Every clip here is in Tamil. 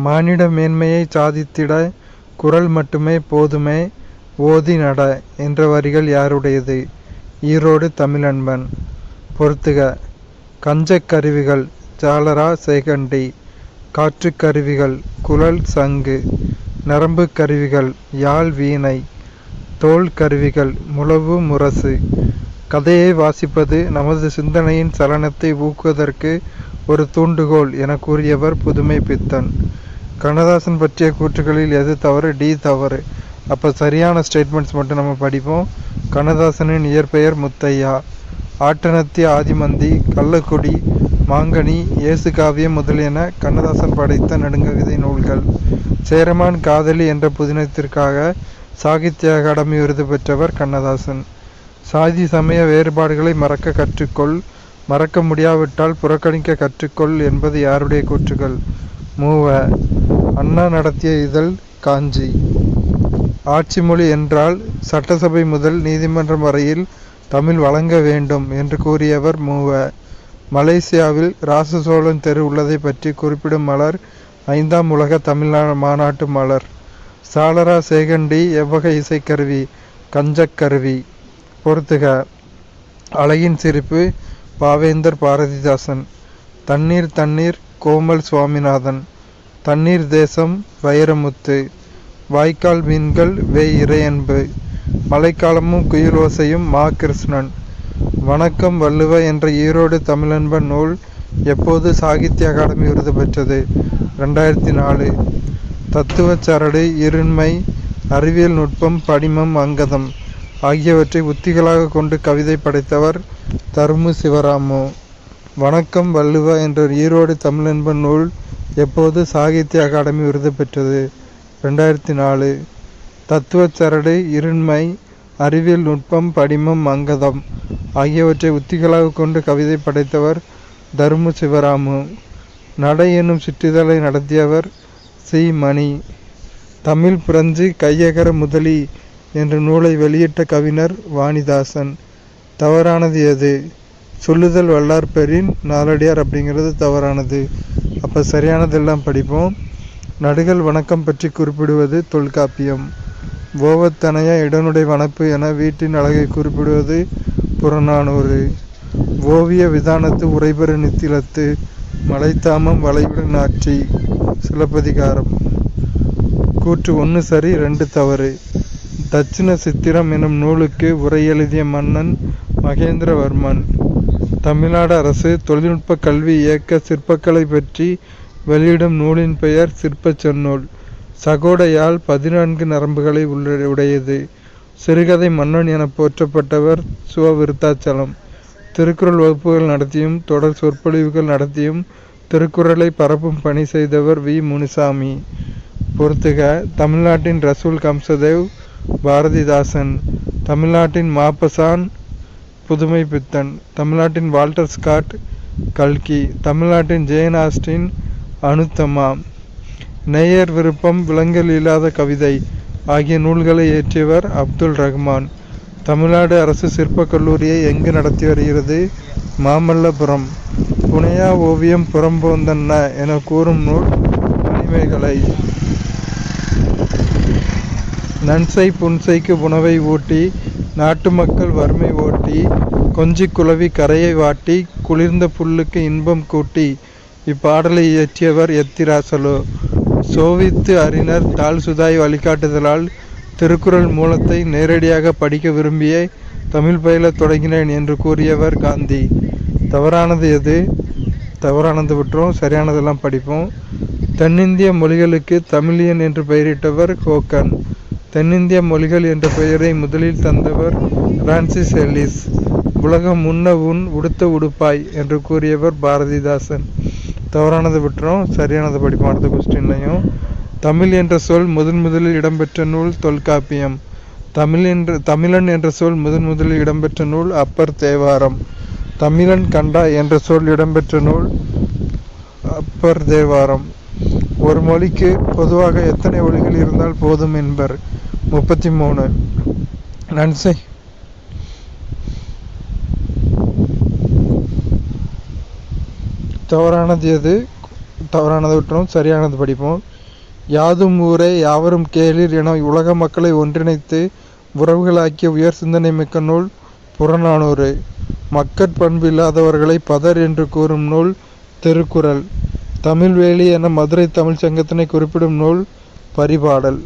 மானிட மேன்மையை சாதித்திட குரல் மட்டுமே போதுமே ஓதி நட என்ற வரிகள் யாருடையது? ஈரோடு தமிழன்பன். பொறுத்துக. கஞ்சக் கருவிகள் ஜாலரா சேகண்டி. காற்றுக் கருவிகள் குழல் சங்கு. நரம்பு கருவிகள் யாழ் வீணை. தோல் கருவிகள் முழவு முரசு. கதையை வாசிப்பது நமது சிந்தனையின் சலனத்தை ஊக்குவதற்கு ஒரு தூண்டுகோல் என கூறியவர் புதுமை பித்தன். கண்ணதாசன் பற்றிய கூற்றுகளில் எது தவறு? டி தவறு. அப்போ சரியான ஸ்டேட்மெண்ட்ஸ் மட்டும் நம்ம படிப்போம். கண்ணதாசனின் இயற்பெயர் முத்தையா. ஆட்டனத்தி ஆதிமந்தி, கள்ளக்குடி, மாங்கனி, இயேசு காவியம் முதலியன கண்ணதாசன் படைத்த நெடுங்கவிதை நூல்கள். சேரமான் காதலி என்ற புதினத்திற்காக சாகித்ய அகாடமி விருது பெற்றவர் கண்ணதாசன். சாதி சமய வேறுபாடுகளை மறக்க கற்றுக்கொள், மறக்க முடியாவிட்டால் புறக்கணிக்க கற்றுக்கொள் என்பது யாருடைய கூற்றுகள்? மூவ. அண்ணா நடத்திய இதழ் காஞ்சி. ஆட்சி மொழி என்றால் சட்டசபை முதல் நீதிமன்றம் வரையில் தமிழ் வழங்க வேண்டும் என்று கூறியவர் மூவ. மலேசியாவில் ராசசோழன் தெரு உள்ளதை பற்றி குறிப்பிடும் மலர் 5ஆம் உலக தமிழ் மாநாட்டு மலர். சாலரா சேகண்டி எவ்வகை இசைக்கருவி? கஞ்சக் கருவி. பொறுத்துக. அழகின் சிரிப்பு பாவேந்தர் பாரதிதாசன். தண்ணீர் தண்ணீர் கோமல் சுவாமிநாதன். தண்ணீர் தேசம் வைரமுத்து. வாய்க்கால் மீன்கள் வே இறையன்பு. மழைக்காலமும் குயிலோசையும் மா கிருஷ்ணன். வணக்கம் வள்ளுவ என்ற ஈரோடு தமிழன்பன் நூல் எப்போது சாகித்ய அகாடமி விருது பெற்றது? 2004. தத்துவச் சரடு, இருண்மை, அறிவியல் நுட்பம், படிமம், அங்கதம் ஆகியவற்றை உத்திகளாக கொண்டு கவிதை படைத்தவர் தருமு சிவராமு. வணக்கம் வள்ளுவ என்ற ஈரோடு தமிழன்பன் நூல் எப்போது சாகித்ய அகாடமி விருது பெற்றது? 2004. தத்துவச் சரடு, இருண்மை, அறிவியல் நுட்பம், படிமம், அங்கதம் ஆகியவற்றை உத்திகளாக கொண்டு கவிதை படைத்தவர் தருமு சிவராமு. நடை என்னும் சிற்றிதழை நடத்தியவர் சி. மணி. தமிழ் பிரெஞ்சு கையகர முதலி என்ற நூலை வெளியிட்ட கவிஞர் வாணிதாசன். தவறானது எது? சொல்லுதல் வல்லார் பெறின் நாலடியார் அப்படிங்கிறது தவறானது. அப்போ சரியானதெல்லாம் படிப்போம். நடுகள் வணக்கம் பற்றி குறிப்பிடுவது தொல்காப்பியம். ஓவத்தனைய இடனுடை வனப்பு என வீட்டின் அழகை குறிப்பிடுவது புறநானூறு. ஓவிய விதானத்து உரைபெறு நித்திலத்து மலைத்தாமம் வளைவுடன் ஆட்சி சிலப்பதிகாரம். கூற்று 1 சரி 2 தவறு. தட்சிண சித்திரம் எனும் நூலுக்கு உரை எழுதிய மன்னன் மகேந்திரவர்மன். தமிழ்நாடு அரசு தொழில்நுட்ப கல்வி இயக்க சிற்பக்கலை பற்றி வெளியிடும் நூலின் பெயர் சிற்பச் செந்நூல். சகோடையால் 14 நரம்புகளை உடையது. சிறுகதை மன்னன் என போற்றப்பட்டவர் சுவ விருத்தாச்சலம். திருக்குறள் வகுப்புகள் நடத்தியும் தொடர் சொற்பொழிவுகள் நடத்தியும் திருக்குறளை பரப்பும் பணி செய்தவர் வி. முனுசாமி. பொறுத்துக. தமிழ்நாட்டின் ரசூல் கம்சதேவ் பாரதிதாசன். தமிழ்நாட்டின் மாப்பசான் புதுமை பித்தன். தமிழ்நாட்டின் வால்டர் ஸ்காட் கல்கி. தமிழ்நாட்டின் ஜேன் ஆஸ்டின் அனுத்தமா. நேயர் விருப்பம், விலங்கல் இல்லாத கவிதை ஆகிய நூல்களை இயற்றியவர் அப்துல் ரஹ்மான். தமிழ்நாடு அரசு சிற்பக் கல்லூரியை எங்கு நடத்தி வருகிறது? மாமல்லபுரம். புனையா ஓவியம் புறம்போந்தன்ன என கூறும் நூல் மணிமேகலை. நன்சை புன்சைக்கு உணவை ஊட்டி நாட்டு மக்கள் வறுமை ஓட்டி கொஞ்சி குளவி கரையை வாட்டி குளிர்ந்த புல்லுக்கு இன்பம் கூட்டி. இப்பாடலை இயற்றியவர் எத்திராசலோ. சோவித்து அறிஞர் தாழ் சுதாய் வழிகாட்டுதலால் திருக்குறள் மூலத்தை நேரடியாக படிக்க விரும்பியே தமிழ் பயில தொடங்கினேன் என்று கூறியவர் காந்தி. தவறானது எது? தவறானது விட்டுரும், சரியானதெல்லாம் படிப்போம். தென்னிந்திய மொழிகளுக்கு தமிழியன் என்று பெயரிட்டவர் ஹோக்கன். தென்னிந்திய மொழிகள் என்ற பெயரை முதலில் தந்தவர் பிரான்சிஸ் எல்லிஸ். உலகம் உண்ண உன் உடுத்த உடுப்பாய் என்று கூறியவர் பாரதிதாசன். தவறானது விட்டுரும், சரியானது படிப்போம் அடுத்த கொஸ்டின்லையும். தமிழ் என்ற சொல் முதலில் இடம்பெற்ற நூல் தொல்காப்பியம். தமிழன் என்ற சொல் முதலில் இடம்பெற்ற நூல் அப்பர் தேவாரம். தமிழன் கண்டா என்ற சொல் இடம்பெற்ற நூல் அப்பர் தேவாரம். ஒரு மொழிக்கு பொதுவாக எத்தனை ஒலிகள் இருந்தால் போதும் என்பர்? 33. நன்சை தவறானது எது? தவறானதை விட்டுரும், சரியானது படிப்போம். யாதும் ஊரே யாவரும் கேளீர் என உலக மக்களை ஒன்றிணைத்து உறவுகளாக்கிய உயர் சிந்தனை மிக்க நூல் புறநானூறு. மக்கட்பண்பு இல்லாதவர்களை பதர் என்று கூறும் நூல் திருக்குறள். தமிழ்வேலி என மதுரை தமிழ் சங்கத்தினை குறிப்பிடும் நூல் பரிபாடல்.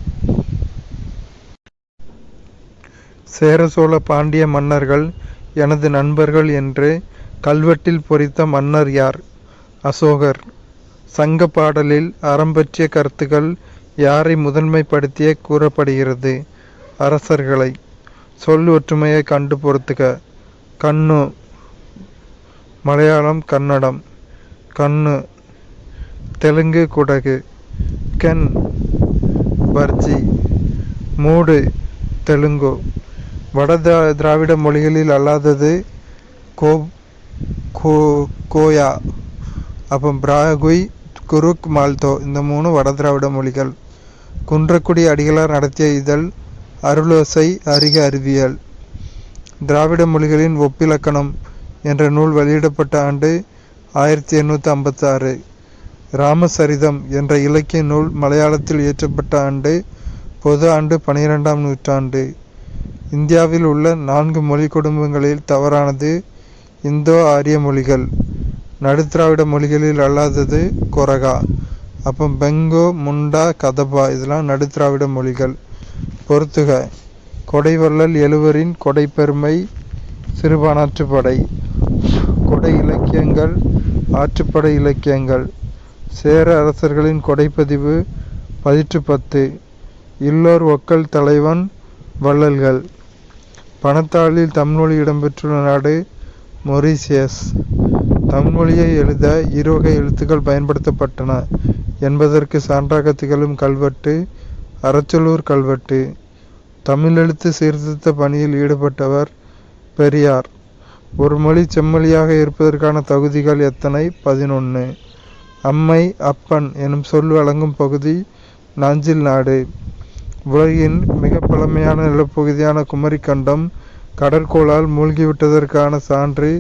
சேர சோழ பாண்டிய மன்னர்கள் எனது நண்பர்கள் என்று கல்வெட்டில் பொறித்த மன்னர் யார்? அசோகர். சங்க பாடலில் அறம் பற்றிய கருத்துக்கள் யாரை முதன்மைப்படுத்திய கூறப்படுகிறது? அரசர்களை. சொல் ஒற்றுமையை கண்டு பொறுத்துக. கண்ணு மலையாளம் கன்னடம். கண்ணு தெலுங்கு குடகு. கென் பர்ஜி. மூடு தெலுங்கு. வட திராவிட மொழிகளில் அல்லாதது கோயா. அப்போ பிராகுய் குருக் மால்தோ இந்த 3 வட திராவிட மொழிகள். குன்றக்குடி அடிகளார் நடத்திய இதழ் அருளோசை அறிக அறிவியல். திராவிட மொழிகளின் ஒப்பிலக்கணம் என்ற நூல் வெளியிடப்பட்ட ஆண்டு 1856. ராமசரிதம் என்ற இலக்கிய நூல் மலையாளத்தில் இயற்றப்பட்ட ஆண்டு பொது ஆண்டு 12ஆம் நூற்றாண்டு. இந்தியாவில் உள்ள 4 மொழி குடும்பங்களில் தவறானது இந்தோ ஆரிய மொழிகள். நடுத்திராவிட மொழிகளில் அல்லாதது கொரகா. அப்போ பெங்கோ முண்டா கதபா இதெல்லாம் நடுத்திராவிட மொழிகள். பொறுத்துக. கொடைவள்ளல் எழுவரின் கொடைப்பெருமை சிறுபானாற்றுப்படை. கொடை இலக்கியங்கள் ஆற்றுப்படை இலக்கியங்கள். சேர அரசர்களின் கொடைப்பதிவு பதிற்று 10. இல்லோர் ஒக்கல் தலைவன் வள்ளல்கள். பணத்தாளில் தமிழ்மொழி இடம்பெற்றுள்ள நாடு மொரீசியஸ். தமிழ்மொழியை எழுத இருவகை எழுத்துக்கள் பயன்படுத்தப்பட்டன என்பதற்கு சான்றாக திகழும் கல்வெட்டு அரச்சலூர் கல்வெட்டு. தமிழெழுத்து சீர்திருத்த பணியில் ஈடுபட்டவர் பெரியார். ஒரு மொழி செம்மொழியாக இருப்பதற்கான தகுதிகள் எத்தனை? 11. அம்மை அப்பன் எனும் சொல் வழங்கும் பகுதி நாஞ்சில் நாடு. உலகின் மிக பழமையான நிலப்பகுதியான குமரிக்கண்டம் கடற்கோளால் மூழ்கிவிட்டதற்கான சான்று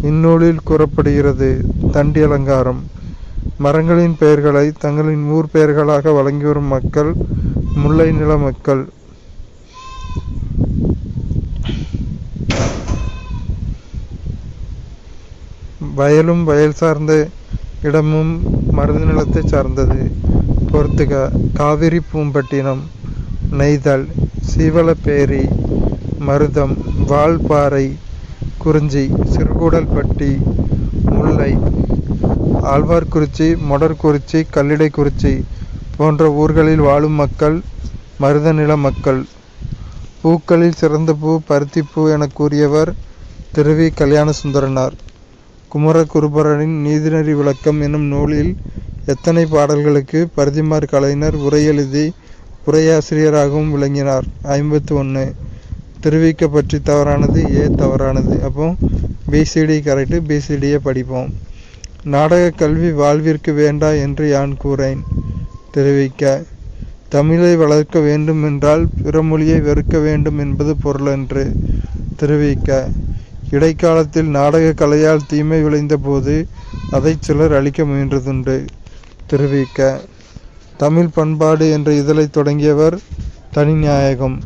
இந்நூலில் கூறப்படுகிறது. தண்டி அலங்காரம். மரங்களின் பெயர்களை தங்களின் ஊர் பெயர்களாக வழங்கி வரும் மக்கள் முல்லை நில மக்கள். வயலும் வயல் சார்ந்த இடமும் மருத நிலத்தை சார்ந்தது. பொறுத்துக. காவிரி பூம்பட்டினம். நெய்தல். சீவலப்பேரி. மருதம். வால்பாறை. குறிஞ்சி. சிறுகூடல்பட்டி. முல்லை. ஆழ்வார்குறிச்சி மொடர்குறிச்சி கல்லிடைக்குறிச்சி போன்ற ஊர்களில் வாழும் மக்கள் மருத நில மக்கள். பூக்களில் சிறந்த பூ பருத்திப்பூ என கூறியவர் திருவி கல்யாண சுந்தரனார். குமரகுருபரனின் நீதிநெறி விளக்கம் எனும் நூலில் எத்தனை பாடல்களுக்கு பரிதிமாற் கலைஞர் உரை எழுதி உரையாசிரியராகவும் விளங்கினார்? 51. திருவிக்க பற்றி தவறானது ஏ தவறானது. அப்போ பிசிடி கரெக்டு. பிசிடியை படிப்போம். நாடக கல்வி வாழ்விற்கு வேண்டா என்று யான் கூறேன். திருவிக்க. தமிழை வளர்க்க வேண்டும் என்றால் பிற மொழியை வெறுக்க வேண்டும் என்பது பொருளன்று. திருவிக்க. இடைக்காலத்தில் நாடக கலையால் தீமை விளைந்த போது அதை சிலர் அழிக்க முயன்றதுண்டு. திருவிக்க. தமிழ் பண்பாடு என்ற இதழை தொடங்கியவர் தனிநாயகம்.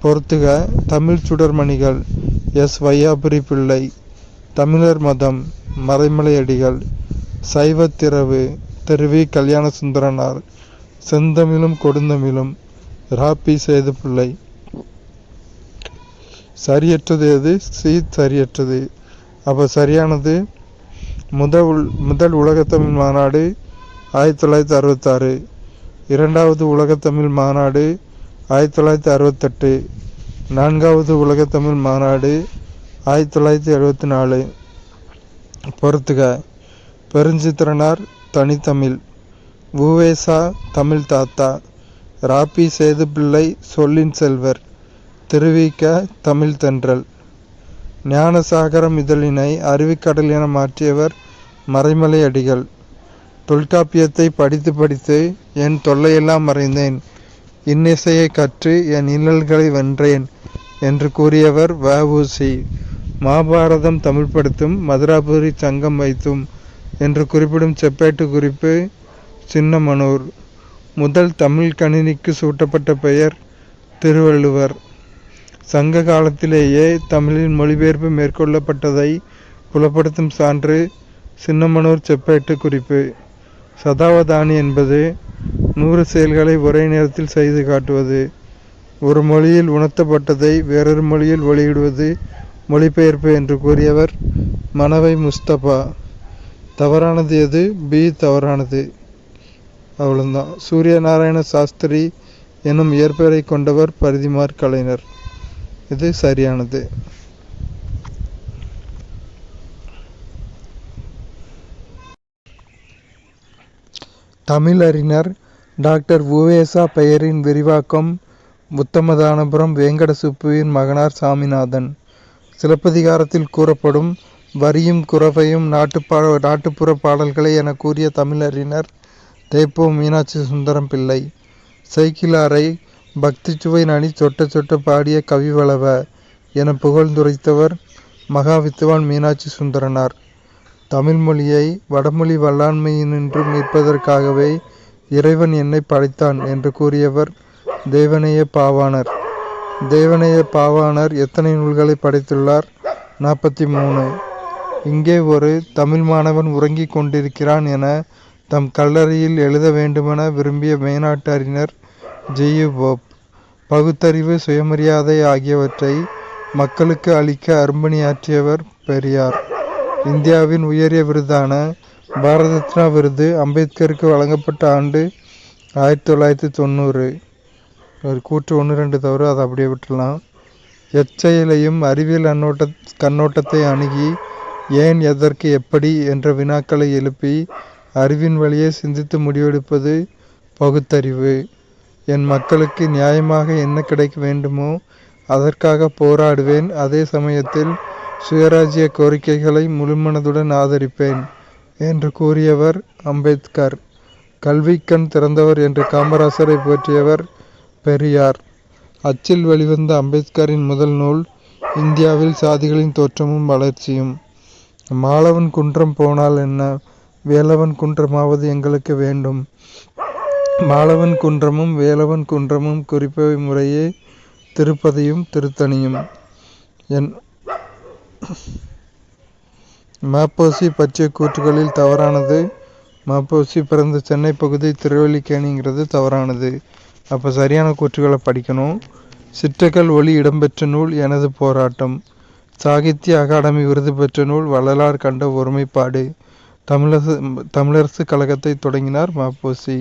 பொறுத்துக. தமிழ் சுடர்மணிகள் எஸ் வையாபுரி பிள்ளை. தமிழர் மதம் மறைமலையடிகள். சைவத்திரவு திருவி கல்யாண சுந்தரனார். செந்தமிழும் கொடுந்தமிழும் ராபி சேதுப்பிள்ளை. சரியற்றது எது? சரியற்றது. அப்போ சரியானது முதல் உலகத்தமிழ் மாநாடு 1966. இரண்டாவது உலகத்தமிழ் மாநாடு 1968. நான்காவது உலகத்தமிழ் மாநாடு 1974. பொறுத்துக. பெருஞ்சித்திரனார் தனித்தமிழ். உவேசா தமிழ் தாத்தா. ராபி சேதுப்பிள்ளை சொல்லின் செல்வர். திருவிக்க தமிழ் தென்றல். ஞானசாகரம் இதழினை அருவிக்கடல் என மாற்றியவர் மறைமலை அடிகள். தொல்காப்பியத்தை படித்து படித்து என் தொல்லையெல்லாம் மறைந்தேன், இன்னிசையை கற்று என் இன்னல்களை வென்றேன் என்று கூறியவர் வ.உ.சி. மாபாரதம் தமிழ்படுத்தும் மதுராபுரி சங்கம் வைத்தும் என்று குறிப்பிடும் செப்பேட்டு குறிப்பு சின்னமனூர். முதல் தமிழ் கணினிக்கு சூட்டப்பட்ட பெயர் திருவள்ளுவர். சங்க காலத்திலேயே தமிழில் மொழிபெயர்ப்பு மேற்கொள்ளப்பட்டதை புலப்படுத்தும் சான்று சின்னமனூர் செப்பேட்டு குறிப்பு. சதாவதானி என்பது 100 செயல்களை ஒரே நேரத்தில் செய்து காட்டுவது. ஒரு மொழியில் உணர்த்தப்பட்டதை வேறொரு மொழியில் வெளியிடுவது மொழிபெயர்ப்பு என்று கூறியவர் மனவை முஸ்தபா. தவறானது எது? பி தவறானது. அவ்வளோதான். சூரிய நாராயண சாஸ்திரி எனும் இயற்பெயரை கொண்டவர் பரிதிமாற் கலைஞர். இது சரியானது. தமிழறிஞர் டாக்டர் உவேசா பெயரின் விரிவாக்கம் உத்தமதானபுரம் வேங்கட சுப்புவின் மகனார் சாமிநாதன். சிலப்பதிகாரத்தில் கூறப்படும் வரியும் குரவையும் நாட்டுப்புற பாடல்களை என கூறிய தமிழறிஞர் தேப்போ மீனாட்சி சுந்தரம் பிள்ளை. சைக்கிளாரை பக்திச்சுவை நனி சொட்ட சொட்ட பாடிய கவிவளவ என புகழ்ந்துரைத்தவர் மகாவித்துவான் மீனாட்சி சுந்தரனார். தமிழ் மொழியை வடமொழி வல்லாண்மையினின்று மீட்பதற்காகவே இறைவன் என்னை படைத்தான் என்று கூறியவர் தேவநேய பாவாணர். தேவநேய பாவாணர் எத்தனை நூல்களை படைத்துள்ளார்? 43. இங்கே ஒரு தமிழ் மாணவன் உறங்கிக் கொண்டிருக்கிறான் என தம் கல்லறையில் எழுத வேண்டுமென விரும்பிய மேனாட்டு அறிஞர் ஜி.யு. போப். பகுத்தறிவு, சுயமரியாதை ஆகியவற்றை மக்களுக்கு அளிக்க அரும்பணியாற்றியவர் பெரியார். இந்தியாவின் உயரிய விருதான பாரத ரத்னா விருது அம்பேத்கருக்கு வழங்கப்பட்ட ஆண்டு 1990. ஒரு கூற்று 1-2 தவறு, அதை அப்படியே விட்டுடலாம். எச்செயலையும் அறிவியல் கண்ணோட்டத்தை அணுகி ஏன், எதற்கு, எப்படி என்ற வினாக்களை எழுப்பி அறிவின் வழியே சிந்தித்து முடிவெடுப்பது பகுத்தறிவு. என் மக்களுக்கு நியாயமாக என்ன கிடைக்க வேண்டுமோ அதற்காக போராடுவேன். அதே சமயத்தில் சுயராஜ்ய கோரிக்கைகளை முழுமனதுடன் ஆதரிப்பேன் என்று கூறியவர் அம்பேத்கர். கல்விக்கண் திறந்தவர் என்று காமராசரை போற்றியவர் பெரியார். அச்சில் வெளிவந்த அம்பேத்கரின் முதல் நூல் இந்தியாவில் சாதிகளின் தோற்றமும் வளர்ச்சியும். மாலவன் குன்றம் போனால் என்ன, வேலவன் குன்றமாவது எங்களுக்கு வேண்டும். மாலவன் குன்றமும் வேலவன் குன்றமும் குறிப்பவை முறையே திருப்பதியும் திருத்தணியும். ம.பொ.சி. பற்றிய கூற்றுகளில் தவறானது. ம.பொ.சி. பிறந்த சென்னை பகுதி திருவல்லிக்கேணிங்கிறது தவறானது. அப்போ சரியான கூற்றுகளை படிக்கணும். சிற்றகல் ஒளி இடம்பெற்ற நூல் எனது போராட்டம். சாகித்ய அகாடமி விருது பெற்ற நூல் வள்ளலார் கண்ட ஒருமைப்பாடு. தமிழரசு கழகத்தை தொடங்கினார் ம.பொ.சி.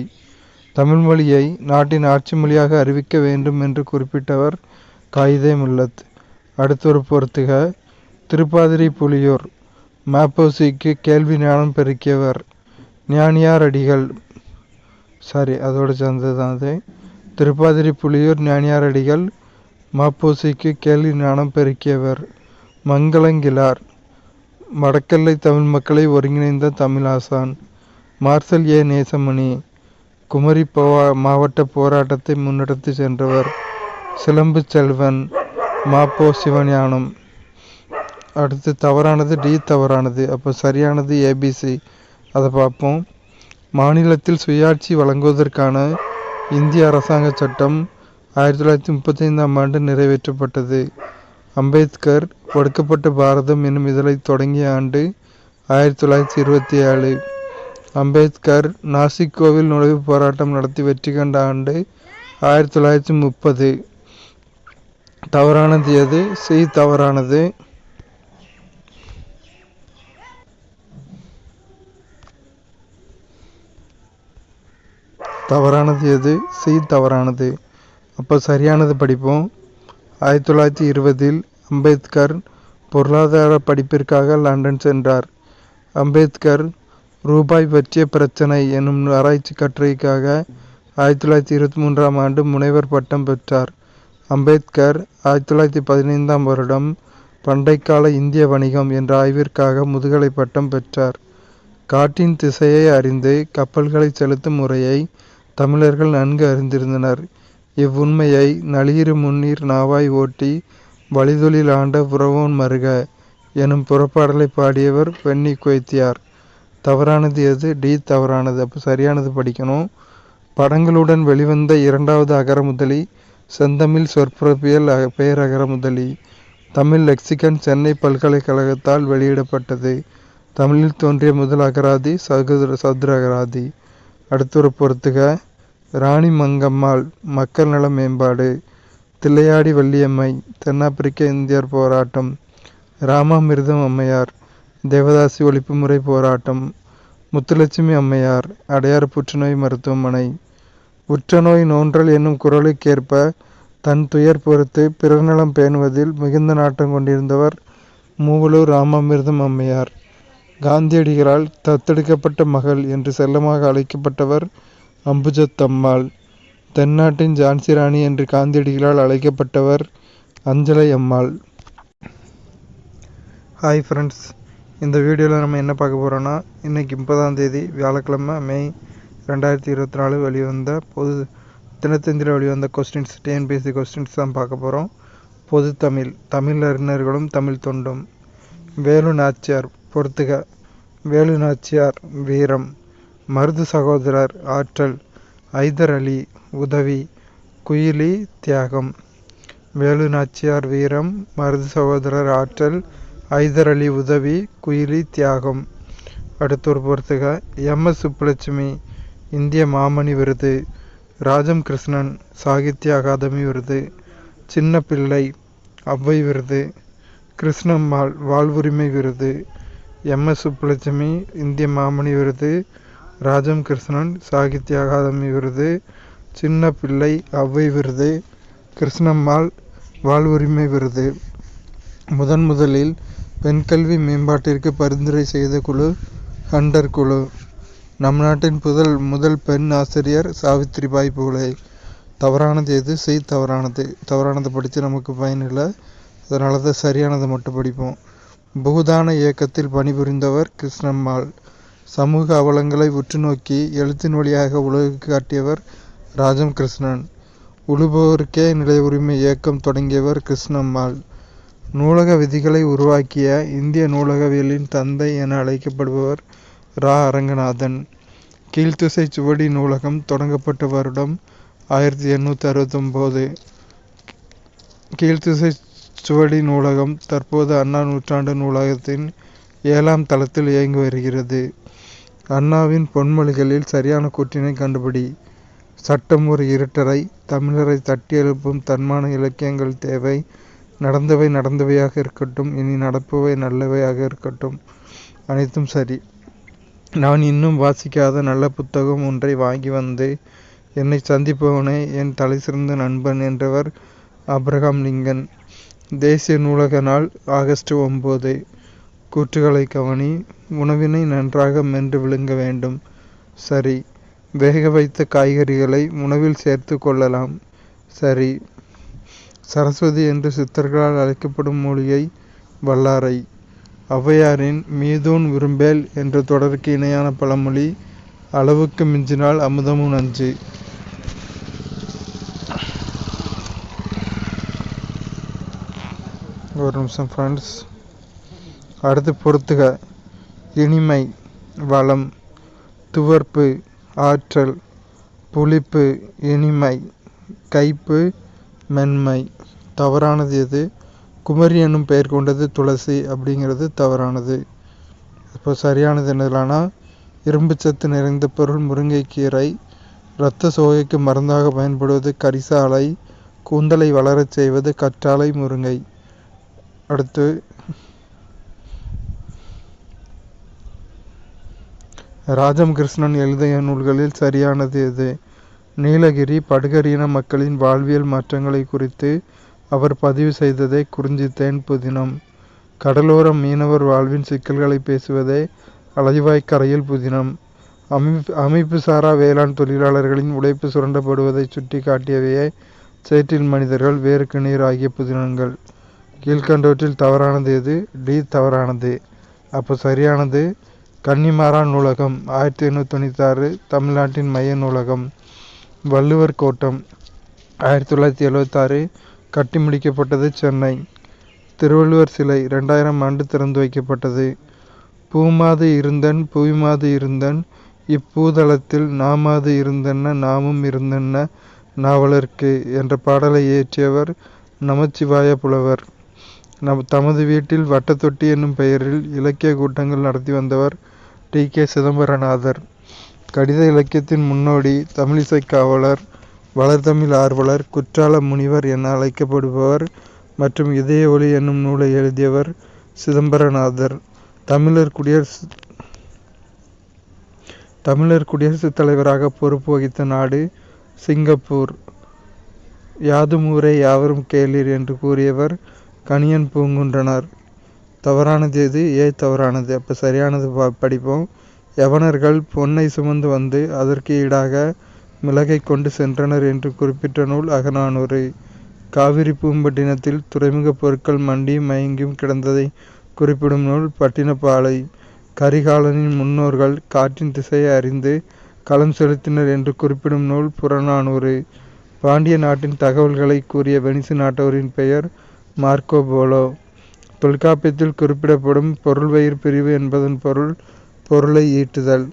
தமிழ் மொழியை நாட்டின் ஆட்சி மொழியாக அறிவிக்க வேண்டும் என்று குறிப்பிட்டவர் காயிதே மில்லத். அடுத்தொரு பொறுத்துக. திருப்பாதிரி புலியூர் ம.பொ.சிக்கு கேள்வி ஞானம் பெருக்கியவர் ஞானியார் அடிகள். அதோடு சேர்ந்ததுதான் அது. திருப்பாதிரி புலியூர் ஞானியார் அடிகள் ம.பொ.சிக்கு கேள்வி ஞானம் பெருக்கியவர். மங்களங்கிழார் வடக்கெல்லை தமிழ் மக்களை ஒருங்கிணைந்த தமிழாசான். மார்சல் ஏ. நேசமணி குமரி மாவட்ட போராட்டத்தை முன்னெடுத்து சென்றவர். சிலம்பு செல்வன் ம.பொ. சிவஞானம். அடுத்து தவறானது டி தவறானது. அப்போ சரியானது ஏபிசி. அதை பார்ப்போம். மாநிலத்தில் சுயாட்சி வழங்குவதற்கான இந்திய அரசாங்க சட்டம் 1935ஆம் ஆண்டு நிறைவேற்றப்பட்டது. அம்பேத்கர் ஒடுக்கப்பட்ட பாரதம் என்னும் இதழை தொடங்கிய ஆண்டு 1927. அம்பேத்கர் நாசிக் கோவில் நுழைவு போராட்டம் நடத்தி வெற்றி கண்ட ஆண்டு 1930. தவறானது எது? சி தவறானது. தவறானது எது? சி தவறானது. அப்போ சரியானது படிப்போம். 1920 அம்பேத்கர் பொருளாதார படிப்பிற்காக லண்டன் சென்றார். அம்பேத்கர் ரூபாய் பற்றிய பிரச்சனை எனும் ஆராய்ச்சி கட்டுரைக்காக 1923ஆம் ஆண்டு முனைவர் பட்டம் பெற்றார். அம்பேத்கர் 1915ஆம் வருடம் பண்டைக்கால இந்திய வணிகம் என்ற ஆய்விற்காக முதுகலை பட்டம் பெற்றார். காற்றின் திசையை அறிந்து கப்பல்களை செலுத்தும் முறையை தமிழர்கள் நன்கு அறிந்திருந்தனர். இவ்வுண்மையை நளியிரு முன்னீர் நாவாய் ஓட்டி வழிதொழில் ஆண்ட உறவோன் மருக எனும் புறப்பாடலை பாடியவர் பென்னி குவைத்தியார். தவறானது எது? டி தவறானது. அப்போ சரியானது படிக்கணும். படங்களுடன் வெளிவந்த இரண்டாவது அகரமுதலி செந்தமிழ் சொற்பிறப்பியல் பெயர் அகரமுதலி. தமிழ் லெக்சிகன் சென்னை பல்கலைக்கழகத்தால் வெளியிடப்பட்டது. தமிழில் தோன்றிய முதல் அகராதி சதுர அகராதி. அடுத்து பொறுத்துக. ராணி மங்கம்மாள் மக்கள் நல மேம்பாடு. தில்லையாடி வள்ளியம்மை தென்னாப்பிரிக்க இந்தியர் போராட்டம். ராமாமிர்தம் அம்மையார் தேவதாசி ஒழிப்பு முறை போராட்டம். முத்துலட்சுமி அம்மையார் அடையாறு புற்றுநோய் மருத்துவமனை. உற்றநோய் நோன்றல் என்னும் குரலுக்கேற்ப தன் துயர் பொறுத்து பிறர் நலம் பேணுவதில் மிகுந்த நாட்டம் கொண்டிருந்தவர் மூவலூர் ராமாமிர்தம் அம்மையார். காந்தியடிகளால் தத்தெடுக்கப்பட்ட மகள் என்று செல்லமாக அழைக்கப்பட்டவர் அம்புஜத்தம்மாள். தென்னாட்டின் ஜான்சி ராணி என்று காந்தியடிகளால் அழைக்கப்பட்டவர் அஞ்சலை அம்மாள். ஹாய் ஃப்ரெண்ட்ஸ், இந்த வீடியோவில் நம்ம என்ன பார்க்க போகிறோன்னா, இன்றைக்கி 30ஆம் தேதி வியாழக்கிழமை மே 2024 வெளிவந்த தினத்தந்தியில் வெளிவந்த கொஸ்டின்ஸ், டிஎன்பிஎஸ்சி கொஸ்டின்ஸ் தான் பார்க்க போகிறோம். பொது தமிழ், தமிழ் அறிஞர்களும் தமிழ் தொண்டும். வேலு நாச்சியார் பொறுத்துக. வேலு நாச்சியார் வீரம். மருது சகோதரர் ஆற்றல். ஐதர் அலி உதவி. குயிலி தியாகம். வேலு நாச்சியார் வீரம், மருது சகோதரர் ஆற்றல், ஐதர் அலி உதவி, குயிலி தியாகம். அடுத்தொரு பொறுத்துக. எம்.எஸ். சுப்புலட்சுமி இந்திய மாமணி விருது. ராஜம் கிருஷ்ணன் சாகித்ய அகாதமி விருது. சின்ன பிள்ளை அவ்வை விருது. கிருஷ்ணம்மாள் வாழ்வுரிமை விருது. எம்.எஸ். சுப்புலட்சுமி இந்திய மாமணி விருது. ராஜம் கிருஷ்ணன் சாகித்ய அகாதமி விருது. சின்ன பிள்ளை அவ்வை விருது. கிருஷ்ணம்மாள் வாழ்வுரிமை விருது. முதலில் பெண் கல்வி மேம்பாட்டிற்கு பரிந்துரை செய்த குழு ஹண்டர் குழு. நம் நாட்டின் முதல் பெண் ஆசிரியர் சாவித்ரிபாய் பூலே. தவறானது எது? தவறானது படித்து நமக்கு பயனில்லை, அதனால தான் சரியானதை மட்டும் படிப்போம். பூதான இயக்கத்தில் பணிபுரிந்தவர் கிருஷ்ணம்மாள். சமூக அவலங்களை உற்று நோக்கி எழுத்தின் வழியாக உலகுக்கு காட்டியவர் ராஜம் கிருஷ்ணன். உழுபவருக்கே நிலை உரிமை இயக்கம் தொடங்கியவர் கிருஷ்ணம்மாள். நூலக விதிகளை உருவாக்கிய இந்திய நூலகவியலின் தந்தை என அழைக்கப்படுபவர் ரா. அரங்கநாதன். கீழ்த்திசை சுவடி நூலகம் தொடங்கப்பட்ட வருடம் 1869. கீழ்த்திசை சுவடி நூலகம் தற்போது அண்ணா நூற்றாண்டு நூலகத்தின் 7ஆம் தளத்தில் இயங்கி வருகிறது. அண்ணாவின் பொன்மொழிகளில் சரியான கூற்றினை கண்டுபிடி. சட்டம் ஒரு இருட்டறை. தமிழரை தட்டி எழுப்பும் தன்மான இலக்கியங்கள் தேவை. நடந்தவை நடந்தவையாக இருக்கட்டும், இனி நடப்பவை நல்லவையாக இருக்கட்டும். அனைத்தும் சரி. நான் இன்னும் வாசிக்காத நல்ல புத்தகம் ஒன்றை வாங்கி வந்து என்னை சந்திப்பவனே என் தலை சிறந்த நண்பன் என்றவர் ஆபிரகாம் லிங்கன். தேசிய நூலக நாள் ஆகஸ்ட் 9. கூற்றுகளை கவனி. உணவினை நன்றாக மென்று விழுங்க வேண்டும். சரி. வேக வைத்த காய்கறிகளை உணவில் சேர்த்து கொள்ளலாம். சரி. சரஸ்வதி என்று சித்தர்களால் அழைக்கப்படும் மூலிகை வல்லாரை. ஔவையாரின் மீதூன் விரும்பேல் என்ற தொடருக்கு இணையான பழமொழி அளவுக்கு மிஞ்சினால் அமுதமும் நஞ்சு. ஒரு நிமிஷம் ஃப்ரெண்ட்ஸ். அடுத்து பொறுத்துக. இனிமை வளம். துவர்ப்பு ஆற்றல். புளிப்பு இனிமை. கைப்பு மென்மை. தவறானது எது? குமரி என்னும் பெயர் கொண்டது துளசி அப்படிங்கிறது தவறானது. இப்போ சரியானது என்னதுலானா, இரும்பு சத்து நிறைந்த பொருள் முருங்கைக்கீரை. இரத்த சோகைக்கு மருந்தாக பயன்படுவது கரிசாலை. கூந்தலை வளரச் செய்வது கற்றாழை முருங்கை. அடுத்து ராஜம் கிருஷ்ணன் எழுதிய நூல்களில் சரியானது எது? நீலகிரி படுகர் இன மக்களின் வாழ்வியல் மாற்றங்களை குறித்து அவர் பதிவு செய்ததே குறிஞ்சித்தேன் புதினம். கடலோர மீனவர் வாழ்வின் சிக்கல்களை பேசுவதே அலைவாய்க்கரையில் புதினம். அமைப்பு சாரா வேளாண் தொழிலாளர்களின் உழைப்பு சுரண்டப்படுவதை சுட்டி காட்டியவையே சேற்றில் மனிதர்கள் வேருக்கு நீர் ஆகிய புதினங்கள். கீழ்கண்டவற்றில் தவறானது எது? டி தவறானது. அப்போ சரியானது கன்னிமாரா நூலகம் 1896 தமிழ்நாட்டின் மைய நூலகம். வள்ளுவர் கோட்டம் 1976 கட்டி முடிக்கப்பட்டது சென்னை. திருவள்ளுவர் சிலை 2000 ஆண்டு திறந்து வைக்கப்பட்டது. பூமாது இருந்தன் புவிமாது இருந்தன் இப்பூதளத்தில் நாமாது இருந்தன்ன நாமும் இருந்தன்ன நாவலர்க்கு என்ற பாடலை இயற்றியவர் நமச்சிவாய புலவர். தமது வீட்டில் வட்டத்தொட்டி என்னும் பெயரில் இலக்கிய கூட்டங்கள் நடத்தி வந்தவர் டி.கே. சிதம்பரநாதர். கடித இலக்கியத்தின் முன்னோடி, தமிழிசைக் காவலர், வளர்தமிழ் ஆர்வலர், குற்றால முனிவர் என அழைக்கப்படுபவர் மற்றும் இதய ஒளி என்னும் நூலை எழுதியவர் சிதம்பரநாதர். தமிழர் குடியரசுத் தலைவராக பொறுப்பு வகித்த நாடு சிங்கப்பூர். யாதும் ஊரே யாவரும் கேளீர் என்று கூறியவர் கணியன் பூங்குன்றனார். தவறானது எது? தவறானது. அப்போ சரியானது படிப்போம். யவனர்கள் பொன்னை சுமந்து வந்து அதற்கு ஈடாக மிளகை கொண்டு சென்றனர் என்று குறிப்பிட்ட நூல் அகநானூறு. காவிரி பூம்பட்டினத்தில் துறைமுக பொருட்கள் மண்டியும் மயங்கியும் கிடந்ததை குறிப்பிடும் நூல் பட்டினப்பாலை. கரிகாலனின் முன்னோர்கள் காற்றின் திசையை அறிந்து களம் செலுத்தினர் என்று குறிப்பிடும் நூல் புறநானூறு. பாண்டிய நாட்டின் தகவல்களை கூறிய வெனிசு நாட்டவரின் பெயர் மார்க்கோ போலோ. தொல்காப்பியத்தில் குறிப்பிடப்படும் பொருள்வயிர் பிரிவு என்பதன் பொருளை ஈட்டுதல்.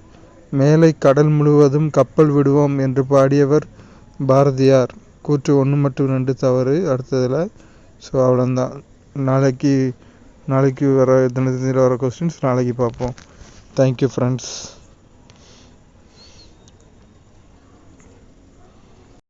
மேலை கடல் முழுவதும் கப்பல் விடுவோம் என்று பாடியவர் பாரதியார். கூற்று 1 மற்றும் 2 தவறு அடுத்ததில். ஸோ அவ்வளோதான். நாளைக்கு வர தினத்தந்தியில் வர கொஸ்டின்ஸ் நாளைக்கு பார்ப்போம். Thank you friends.